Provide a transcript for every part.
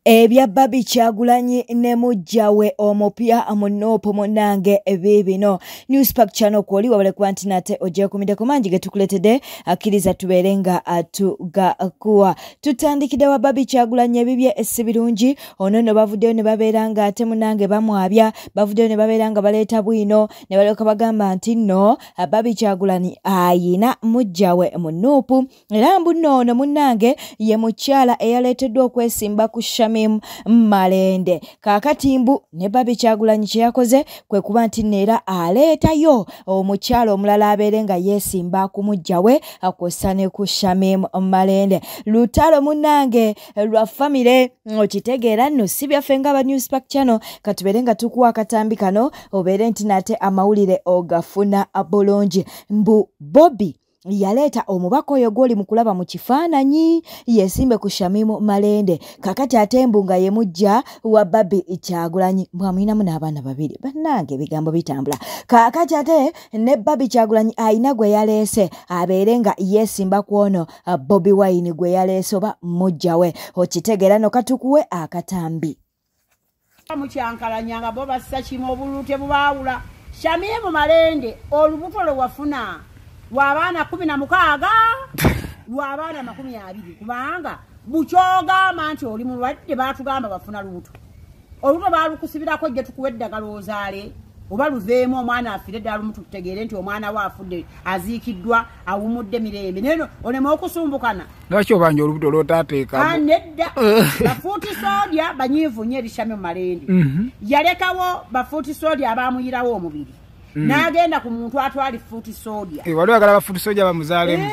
Ebya Bobby Kyagulanyi ne mujjawe omupya munopo munange ebibino Newspack channel kwoli wabale kwanti nate oje kumideko manji getukuletede akiriza tuberenga atugakuwa tutandikide wa Bobby Kyagulanyi ebibye esibirungi onono bavuddeyo ne baberanga ate munange bamwabya bavuddeyo ne baberanga baleta bwino ne baleka bagamba nti no Bobby Kyagulanyi ayina mujjawe munopo era mbuno munange ye mukyala eyaleteddwa okwesimba ku Shamim Malende kakati mbu ne Bobby Kyagulanyi kye yakoze kwe kuba nti neera aleetayo omukyala omulala abeerenga yeesimba ku mujjawe akwesane ku Shamim Malende lutalo munange lwa famire okitegeera nno si byaffe nga aba Newspack channel katubeerenga tukuwa akatambi kano obeere nti nate amawulire ogafuna bulungi mbu Bobby yaleta omubaka oyo gwoli mukulaba mu kifaananyi yesimbe ku Shamim Malende kakati atembu nga ye mujja wa Bobby Kyagulanyi mwamuyinamu n'abaana babiri bannange ebigambo bitambula kakati ate ne Bobby Kyagulanyi ayina gwe yaleese abeerenga yesimba ku ono Bobi Wine gwe yaleese oba mujjawe okitegeera no katukuwe akatambi mukyankalanyanga bo bassa kimu obulute bubaawula Shamim Malende olubuto lwe wafuna lw'abaana 16 lw'abaana 20 kubanga bukyogamba nti oli mulwadde baatugamba bafuna lubuto olubuto baalukusibirako gye tukuwa eddagala ozaale oba luveemu omwana afire ddala lumu tutegeere nti omwana we afudde aziikiddwa awumudde mirembe neno olema okusumbukana lwaki obanja olubuto lwotaateekamu nedda bafuuti soodya banyiivu nnyo eri Shamim Malende yalekawo bafuuti soodya abaamuyirawo omubiri n'agenda ku muntu atwali fuuti soodya wali oyagala bafuuti soodya bamuzaalemu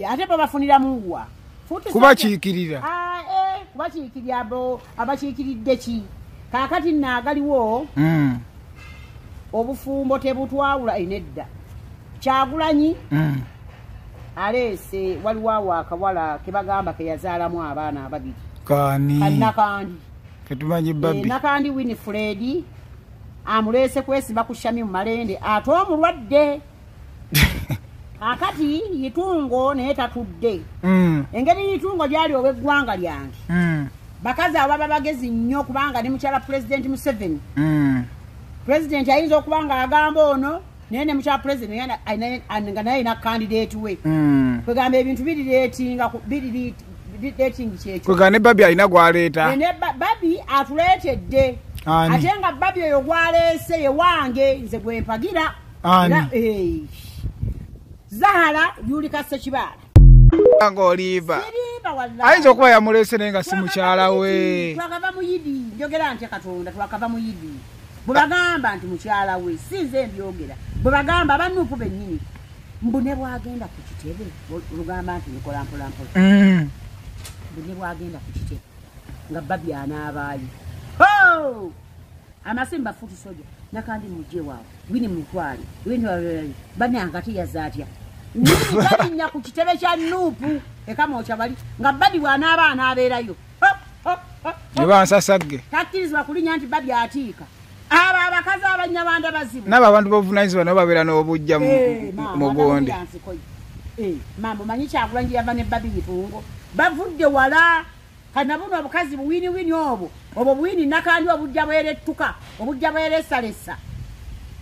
ate babafunira muwa kubakiikirira kubakiikirira abakiikiridde ki kaakati naagaliwo obufumbo tebutwawula enedda Kyagulanyi aleese waliwo awo akawala ke bagamba ke yazaalamu abaana ababiri kannakandi ketumanyi Bobby nakandi Winifred amuleese kwesimba ku Shamim Malende ate omulwadde akati yitungo naye tatudde engeri yitungo gyali ow'eggwanga lyange bakazi ababa bagezi nnyo kubanga ne mukyala President Museveni President ayinza okuba nga agamba ono naye ne mukyala President nga naye ayina candidate we kwegamba ebintu birireetinga kyekyo kwegamba ne Bobby alina gwaleeta ne Bobby atuleetedde ate nga Bobby oyo gwaleese ye wange nze gwempagira Zahara Yulika Ssekibala nga Oliva ayinza okuba yamuleese naye nga si mukyala we twakava mu yidi njogera nti Katonda twakava mu yidi bwe bagamba nti mukyala we si nze mbyogera bwe bagamba abanuupu bennyini mbu ne bwagenda ku kitebe olugamba nti nikola mpolampola mbu ne bwagenda ku kitebe nga Bobby anaabaayo amasimba futi soja nakandi mujje waawo wini mutwali wini bane angati yazatya nini nya ku kitebe kya nuupu ekama ochabali nga Bobby wanaaba anaaberayo nibansasagge takirizwa kulinya nti Bobby atiika aba abakazi abanyabanda bazibu naba abantu bovunanyizibwa nabo babeera n'obujja mu gonde mambo manyi Kyagulanyi yava ne Bobby yitungo bavudde wala kana buno obukazi buwini obwo buwini nakandi obujja bwerettuka obujja bweresalesa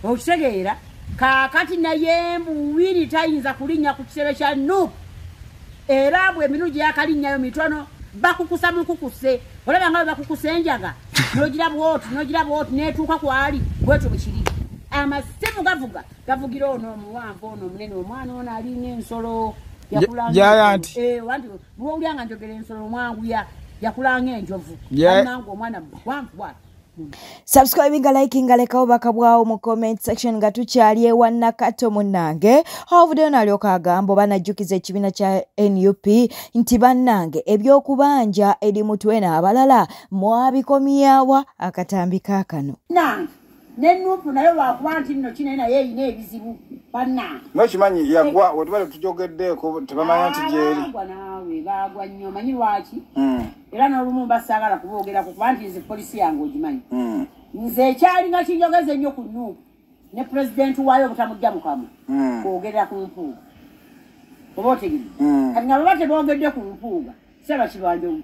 okitegeera kaakati naye buwini tayinza kulinnya ku kitebe kya Nuupu era bwe emirundi gye yakalinnyayo mitono bakukusa mukukuse olaba nga bakukusa enjaga nogira bwoti neetuuka kwali bwetyo bwekiri amasimu gavugira ono omuwanvu ono omunene omwana ono alina ensolo jaya nti wanti bw'olyanga njogera ensolo mwanguya yakulanga enjovu nange omwana wanvu subscribing liking lekawo bakabwawo mu comment section nga tukyali ewa Nakato munange ovuddeyo nalyoka agamba banajjukiza ekibiina kya NUP nti bannange ebyokubanja eri mutwena abalala mwabikomyawa akatambi kaakano nange nenuupu naye lwakuba nti nno kino naye eyina ebizibu bannange mwekimanyi yagwa wetubale tujogeddeeko tebamanya nti gyeri nawe bagwa nnyo manyi lwaki era n'olumu basaagala kuboogerako kuba nti nze polisi yange ogimanyi nze ekyalinga kinjogeza ennyo ku Nuupu ne pulezidenti waayo obutamujja mukamu kwogerera ku mpuuga oba otegedde kati nga baba teboogedde ku mpuuga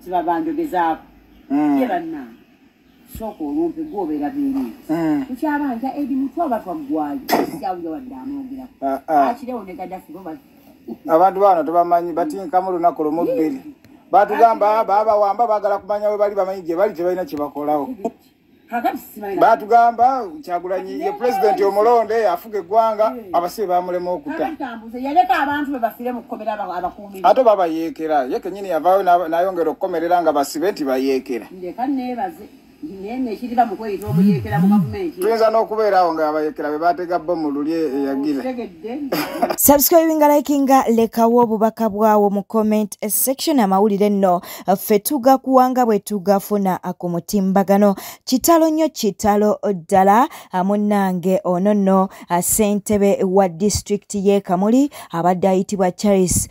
kibabanjogezaako ye banna soko olumpe gobera biri kukyabanja edi mutwa batwaggwayo kyawuja wadde amwogera akirewo ne Gaddafi bo abantu bano tebamanyi batinka mu lunaku lumu bbiri batugamba baba wamba bagala kumanya we bali bamanyi gye bali tebalina kye bakolawo batugamba Kyagulanyi ye president omulonde afuga eggwanga abasibe bamulema okuta yaleka abantu be bafire mu kkomera abakuumi ate baba yeekera ye kenyini yavaayo nayongera okukomerera nga basibe nti bayeekera ndeka neebaze nene ekiriba mu kweyita omuyeekera mu gavumenti tuyinza n'okubeerawo nga abayeekera be batega bbo mu lulye eyagira subscribinga likinga lekawo obubaka bwawo mu comment section amawulire nno ffe tugakuwanga bwe tugafuna ku mutimbagano kitalo nnyo kitalo ddala munnange ono nno ssentebe wa district y'e Kamuli abadde ayitibwa Charles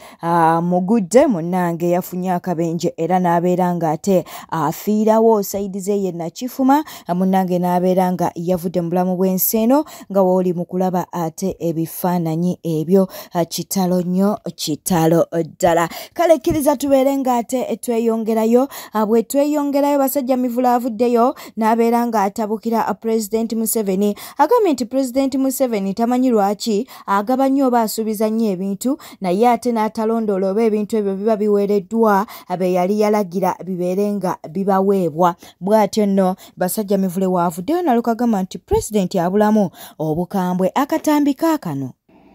Mugudde munnange yafunye akabenje era n'abeera ng'ate afiirawo saidize ye nakifuma munnange n'abeera nga yavudde mu bulamu bw'ensi eno nga wooli mu kulaba ate ebifaananyi ebyo kitalo nnyo kitalo ddala kale kkiriza tubeere ng'ate tweyongerayo bwe tweyongerayo basajja mivula avuddeyo n'abeera ng'atabukira President Museveni agambye nti President Museveni tamanyi lwaki agaba nnyo oba asuubiza nnyo ebintu naye ate n'atalondoola oba ebintu ebyo biba biweereddwa abe yali yalagira bibeere nga bibaweebwa bw'atyo nno basajja mivule waavuddeyo nalukagamba nti President abulamu obukambwe akatambika kano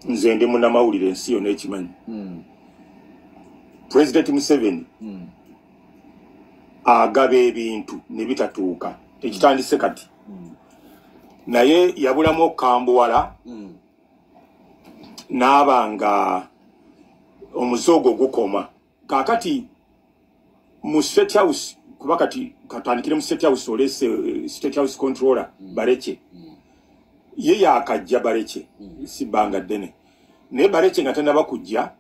nze ndi munnamawulire ensi yonna ekimanyi President Museveni agaba ebintu ne bitatuuka tekitandise kati naye yabulamu okukambuwala n'abanga omuzoogo gukoma kaakati mu State House kuba kati katandikire mu State House olese State House controller Bareke ye yakajja Bareke si banga ddene ne Bareke nga tannaba kujja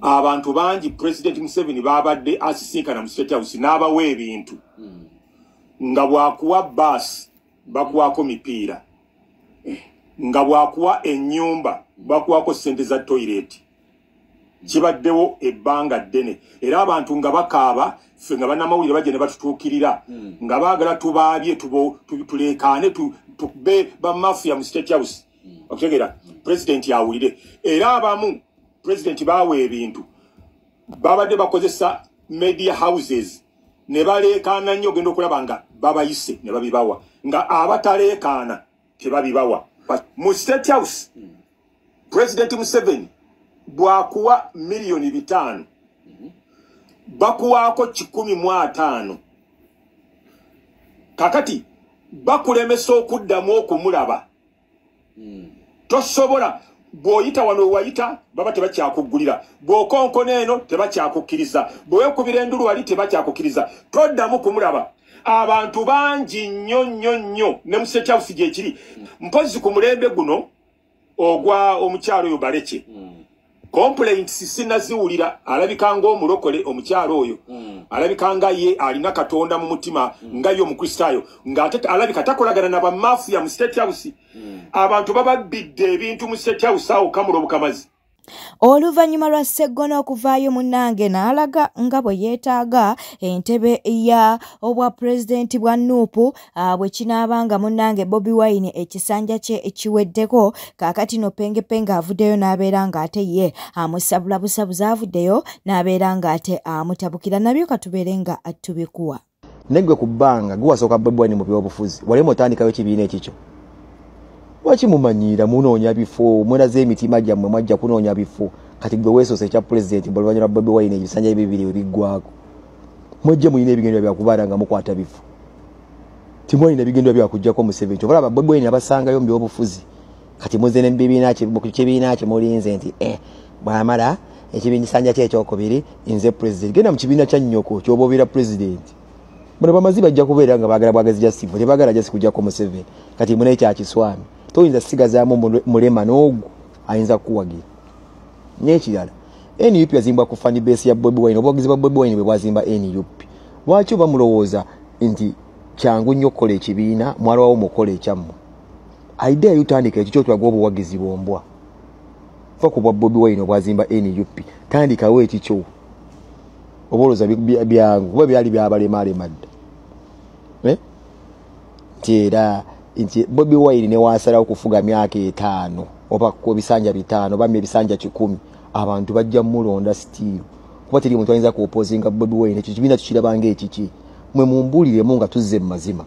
abantu bangi President Museveni babadde asisinkana mu State House n'abawa ebintu nga bwakuwa bus bakuwako mipiira nga bwakuwa ennyumba bakuwako ssente za toilet kibaddewo ebbanga ddene era abantu nga bakaaba ffe nga bannamawulire bajja ne batutuukirira nga baagala tubaabye tuleekaane tube bamafiya mu State House okutegera President awulire era abamu President baawa ebintu babadde bakozesa media houses ne baleekaana nnyo ogenda okulaba nga babayise ne babibawa nga abataleekaana tebabibawa mu State House President Museveni bwakuwa milioni 5 bakuwaako 15 kakati bakulemesa okuddamu okumulaba tosobola bw'oyita wano wayita baba tebakyakugulira bw'okonkona eno tebakyakukkiriza bw'okubira endulu wali tebakyakukkiriza toddamu kumulaba abantu bangi nnyo ne mu State House gyekiri mpozi ku mulembe guno ogwa omukyalo oyo Bareke complaints sinaziwulira alabika ng'omulokole omukyalo oyo alabika nga ye alina Katonda mu mutima nga ye omukristaayo ng'ate alabika takolagana na bamafiya mu State House abantu bababidde ebintu mu State House awo kamula obukamazi oluvannyuma lwa Sseggona okuvaayo munnange n'alaga nga bwe yeetaaga entebe ya obwa pulezidenti bwa Nuupu bwe kinaabanga munnange Bobi Wine ekisanja kye ekiweddeko kaakati no Pengepenge avuddeyo n'abeera ng'ate ye amusabula busabuzi avuddeyo n'abeera ng'ate amutabukira nabyo katubeere nga tubikuwa negwe ku bbanga guwasooka Bobi Wine mu byobufuzi walema otandikayo ekibiina ekikyo Wachi mumanyira munoonya bifo mweraze emitima gyammwe mwajja kunoonya bifo kati gwe weesose ekya president balwanyira Bobi Wine ebisanja ebibiri ebiggwako mwejje muyina ebigendo bya kubaala nga mukwata bifo timwalina ebigendo bya kujjako mu 70 obalaba Bobi Wine abasangayo mu byobufuzi kati muze n'ebibiina kye mulinze nti bwamala ekibinyisanja kye ekyokubiri nze president genda mu kibiina kya nnyoko ky'oboobera president muna bamazi bajja kubeera nga baagala bwagazi gya simu tebaagala jasi kujjako mu 7 kati muna ekya kiswami toyinza sigazaamu mulema n'ogu ayinza kuwagira n'ekirala NUP yazimbwa ku fan base ya Bobi Wine obuwagizi bwa Bobi Wine bwe bwazimba NUP lwaki oba mulowooza nti kyangu nnyo okukola ekibiina mwalwawo mukola ekyammwe idea yutandika ekyo kyotwaga obuwagizi bwombwa fa ku bwa Bobi Wine obwazimba NUP tandikawo ekikyo oboloza byangu kuba byali byabalema madda tera nti Bobi Wine ne wasala okufuga myaka 5 oba ku bisanja 5 bamye bisanja 10 abantu bajja mulonda still kuba teri muntu ayinza ku opposinga Bobi Wine ekyo kibina tukirabanga ekiki mwe mumbulire munga tuzze mazima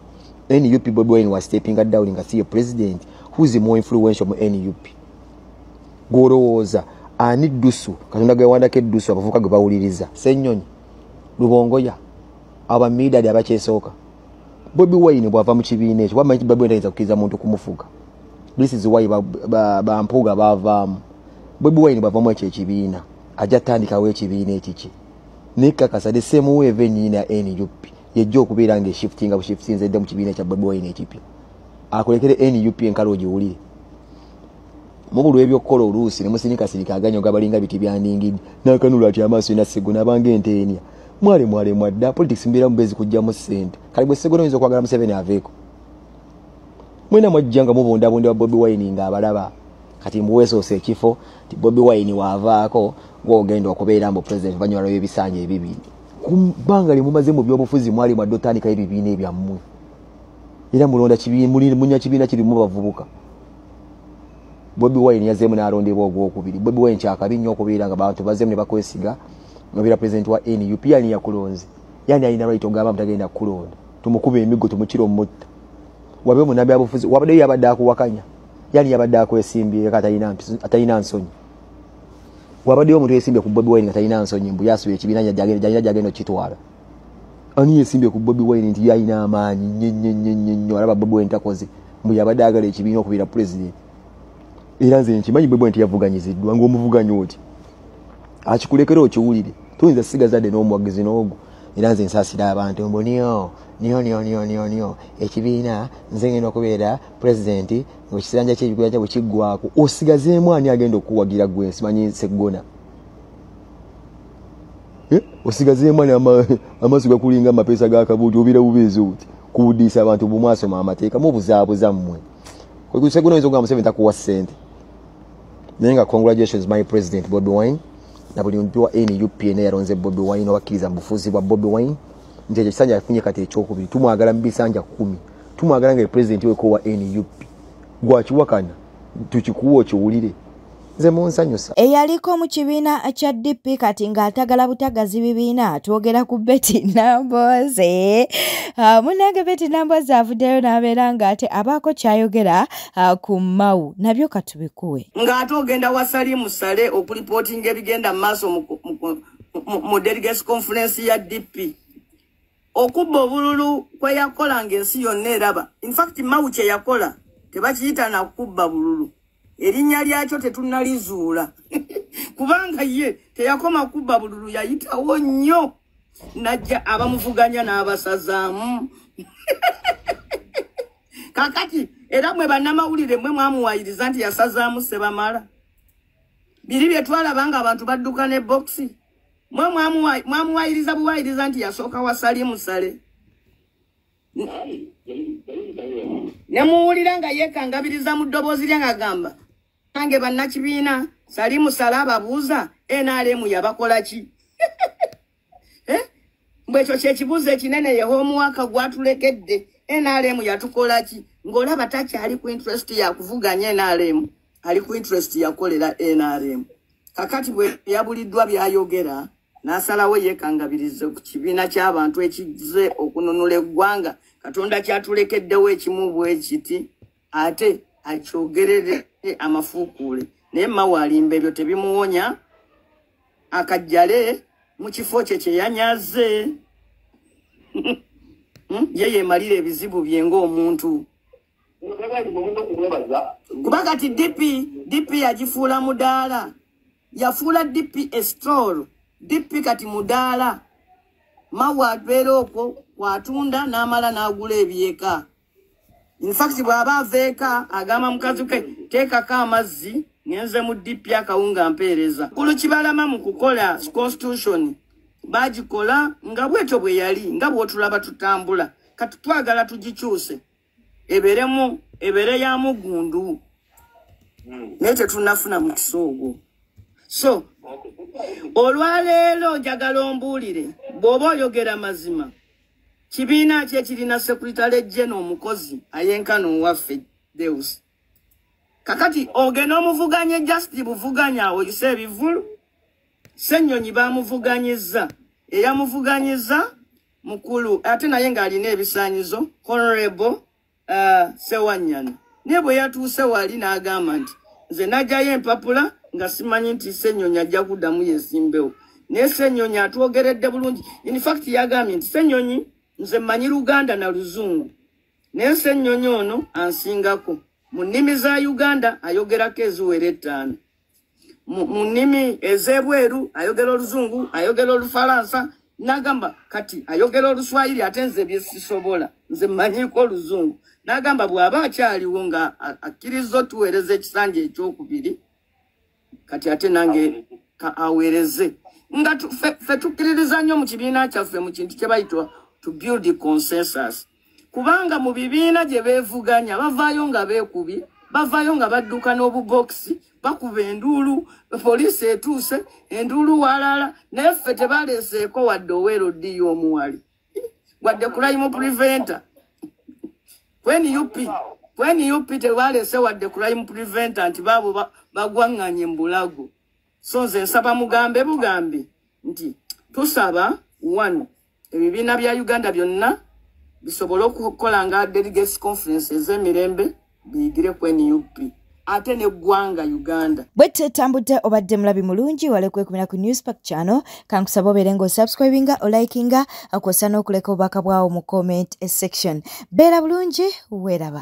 NUP Bobi Wine was stepping down nga siye president who is more influential mu NUP goroza ani dusu katonda gwe wandake dusu abavuka gwe bawuliriza Senyonyi Lubongoya aba media de abakyesoka Bobi Wine bwava mu kibiina ekyo wamanyi Bobi Wine ayinza kukiza muntu kumufuga this is why bampuga bavaamu Bobi Wine bwava mu ekibiina ajja tandikawo ekibiina ekiki nekakasa the same way venue na NUP yejjo okubeera nga shifting abo shifting zedde mu kibiina kya Bobi Wine ekipya akolekere NUP enkalo giwulire mubulu ebyokola oluusi ne musinika sirika aganyo gabalinga biti byandingidi nakanula ati amaaso ina Segona bange entenya mwale mwadda politics mbira mbezi kujja mu sente kalibwe Segona yinzo kwagala Museveni aveeko mwena mwajjanga mubonda bonde wa Bobi Wine nga abalaba kati mbuweso se kifo ti Bobi Wine wavaako ngogenda okubeera mu president banywa ebisanja ebibiri kumbanga limumaze mu byobufuzi mwali mwadotandika ebibiina ebyammwe era mulonda kibiina muli munya kibiina kiri mu bavubuka Bobi Wine yazemu n'alondebwa ogwokubiri Bobi Wine kyakabi nnyo okubeera nga abantu bazemu ne bakwesiga nobeera president wa NUP yani yakulonze yani alina right ogamba mutagenda kulonda tumukuba emigo tumukira omutta wabe munambe abufuzi wabadde yabadde akuwakanya yani yabadde akwesimbye atayina nsonyi wabadde omuntu yesimbye ku Bobi Wine atayina nsonyi mbu yasuye ekibiina jagenda kitwala ani yesimbye ku Bobi Wine nti yayina amaanyi nnyo alaba Bobi Wine takoze mbu yabadde agala ekibiina okubeera president era nze nkimanyi Bobi Wine yavuganyiziddwa ng'omuvuganyi oti akikulekera okiwulire tuyinza sigazadde n'omuwagizi n'ogwo era nze nsaasira abantu mbu niyo ekibiina nze ngenda okubeera president ng'ekisanja ky'ebikolwa kyabwe kiggwako osigazeemu ani agenda okuwagira gwe simanyi Segona osigazeemu ani amaaso gakulinga amapeesa g'akabuuti obeera bubeezi oti kuwuddiisa abantu bumwasoma amateeka mubuzaabuza mmwe Segona oyinza okugamba Museveni takuwa ssente naye nga congratulations my president Bobi Wine na buli muntu wa NUP yaronze Bobi Wine obakkiriza mu bufuzi bwa Bobi Wine nti ekyo kisanja afunye kati ekyokubiri tumwagala mu bisanja 10 tumwagala nga president weko wa NUP gwakiwakana tukikuwa kiwulire nze munsanyusa eyaliko mu kibiina kya DP kati ng'atagala butagazi bibiina twogera ku Betty Namboze munange Betty Namboze avuddeyo n'abeera ng'ate abaako kyayogera ku Mau nabyo katubikuwe ng'ate ogenda wasali musale okulipootinga ebigenda mu maaso mu delegates conference ya DP okubba obululu kwe yakola ng'ensi yonna eraba in fact Mau kye yakola tebakiyita na kubba bululu erinnya lyakyo tetunnalizuula kubanga ye teyakoma kubba bululu yayitawo nnyo najja abamuvuganya n'abasazaamu kakati era mwe bannamawulire mwe mwamuwayiriza nti yasazaamu Sebamala biri bye twalabanga abantu badduka ne boxi mwe mwamuwayiriza buwayiriza nti yasooka wasali musale ne muwulira nga yekangabiriza mu ddoboozi lye ng'agamba nange bannakibiina sali musale ababuuza NRM yabakola ki mbwekyo kyekibuuzo ekinene yehomuwaka gwatulekedde NRM yatukola ki ng'olaba takyali ku interest ya kuvuganya NRM ali ku interest yakolera NRM kakati bwe yabuliddwa byayogera n'asalawo yekangabirize ku kibiina ky'abantu ekize okununula eggwanga Katonda kyatulekeddewo ekimu bwe kiti ate akyogerere amafuukule naye mawalimba ebyo tebimuwonya akajjale mu kifo kye kyeyanyaze ye yemalira ebizibu bye ng'omuntu kuba kati DP yagifuula mudaala yafuula DP estol DP kati mudaala mawa abeera okwo watunda n'amala n'agula ebyeka in fact bw'aba aveeka agamba mukazi ke teekako amazzi ngenze mu DP akawunga mpeereza kulu kibalama mu kukola constitution bagikola nga bwetyo bwe yali nga bw'otulaba tutambula kati twagala tugikyuse ebeere ya mugundu naye tetunnafuna mukisa ogwo So olwaleero njagala ombuulire bw'oba oyogera mazima kibiina kye kirina Secretary General omukozi ayenkana owaffe Deus kakati ogenda omuvuganye Justice buvuganya awo oyise ebivulu Ssenyonyi bamuvuganyizza eyamuvuganyiza mukulu ate naye ng'alina ebisaanyizo Honorable Sewanyana naye bwe yatuuse wali n'agamba nti nze najjayo empapula nga simanyi nti Ssenyonyi ajja kuddamu yeesimbewo naye Ssenyonyi atwogeredde bulungi in fact yagambye nti Ssenyonyi nze mmanyi Luganda na Luzungu naye Ssenyonyi ono ansingako mu nnimi za Uganda ayogerako eziwera 5 mu nnimi ez'ebweru ayogera Oluzungu ayogera Olufalansa n'agamba kati ayogera Oluswayiri ate nze byesisobola nze mmanyiko Oluzungu n'agamba bw'aba akyaliwo nga akkiriza otuweereza ekisanja ekyokubiri kati ate nange ka aweereze nga ffe tukkiririza nnyo mu kibiina kyaffe mu kintu kye bayitwa to build the consensus kubanga mu bibiina gye beevuganya bavaayo nga beekubi bavaayo nga badduka n'obubokisi bakuba enduulu poliisi etuuse enduulu walala naye ffe tebaleeseeko wadde oweero ddi y'omuwali wadde crime preventer when UP tebaleese wadde crime preventer nti baabo bagwaŋŋanye mu bulago so nze nsaba mugambe bugambe nti tusaba 1 ebibiina bya Uganda byonna bisobole okukola nga delegates conference ez'emirembe biyigire ku NUP ate neggwanga Uganda bwete tambudde obadde mulabi mulungi wale kwekumira ku Newspack channel kankusaba obeere ng'osubscribinga olikinga akosa n'okuleka obubaka bwawo mu comment section beera bulungi weeraba